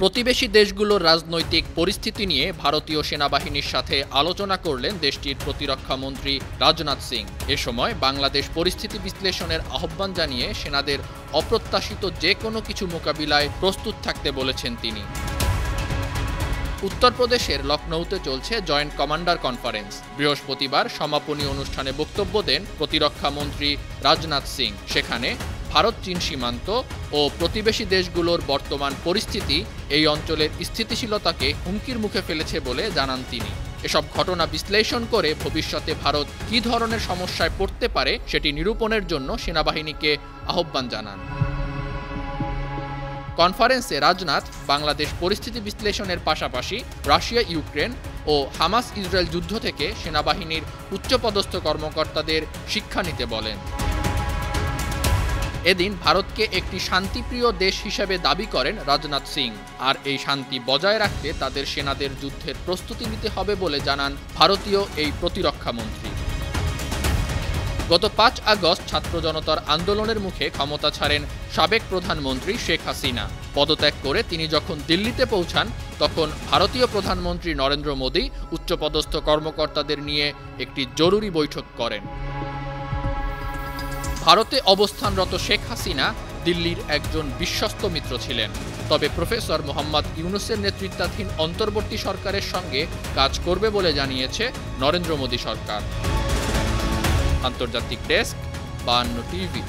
প্রতিবেশী দেশগুলোর রাজনৈতিক পরিস্থিতি নিয়ে ভারতীয় সেনাবাহিনীর সাথে আলোচনা করলেন দেশটির প্রতিরক্ষা মন্ত্রী রাজনাথ সিং। এ সময় বাংলাদেশ পরিস্থিতি বিশ্লেষণের আহ্বান জানিয়ে সেনাদের অপ্রত্যাশিত যে কোনো কিছু মোকাবিলায় প্রস্তুত থাকতে বলেছেন তিনি। উত্তরপ্রদেশের লখনৌতে চলছে জয়েন্ট কমান্ডার কনফারেন্স। বৃহস্পতিবার সমাপনী অনুষ্ঠানে বক্তব্য দেন প্রতিরক্ষা মন্ত্রী রাজনাথ সিং। সেখানে ভারত চীন সীমান্ত ও প্রতিবেশী দেশগুলোর বর্তমান পরিস্থিতি এই অঞ্চলের স্থিতিশীলতাকে হুমকির মুখে ফেলেছে বলে জানান তিনি। এসব ঘটনা বিশ্লেষণ করে ভবিষ্যতে ভারত কী ধরনের সমস্যায় পড়তে পারে সেটি নিরূপণের জন্য সেনাবাহিনীকে আহ্বান জানান। কনফারেন্সে রাজনাথ বাংলাদেশ পরিস্থিতি বিশ্লেষণের পাশাপাশি রাশিয়া ইউক্রেন ও হামাস ইসরায়েল যুদ্ধ থেকে সেনাবাহিনীর উচ্চপদস্থ কর্মকর্তাদের শিক্ষা নিতে বলেন। এদিন ভারতকে একটি শান্তিপ্রিয় দেশ হিসেবে দাবি করেন রাজনাথ সিং, আর এই শান্তি বজায় রাখতে তাদের সেনাদের যুদ্ধের প্রস্তুতি নিতে হবে বলে জানান ভারতীয় এই প্রতিরক্ষা মন্ত্রী। গত ৫ আগস্ট ছাত্র জনতার আন্দোলনের মুখে ক্ষমতা ছাড়েন সাবেক প্রধানমন্ত্রী শেখ হাসিনা। পদত্যাগ করে তিনি যখন দিল্লিতে পৌঁছান তখন ভারতীয় প্রধানমন্ত্রী নরেন্দ্র মোদী উচ্চপদস্থ কর্মকর্তাদের নিয়ে একটি জরুরি বৈঠক করেন। ভারতে অবস্থানরত শেখ হাসিনা দিল্লির একজন বিশ্বস্ত মিত্র ছিলেন, তবে প্রফেসর মোহাম্মদ ইউনূসের নেতৃত্বাধীন অন্তর্বর্তী সরকারের সঙ্গে কাজ করবে বলে জানিয়েছে নরেন্দ্র মোদী সরকার। আন্তর্জাতিক ডেস্ক, 52 টিভি।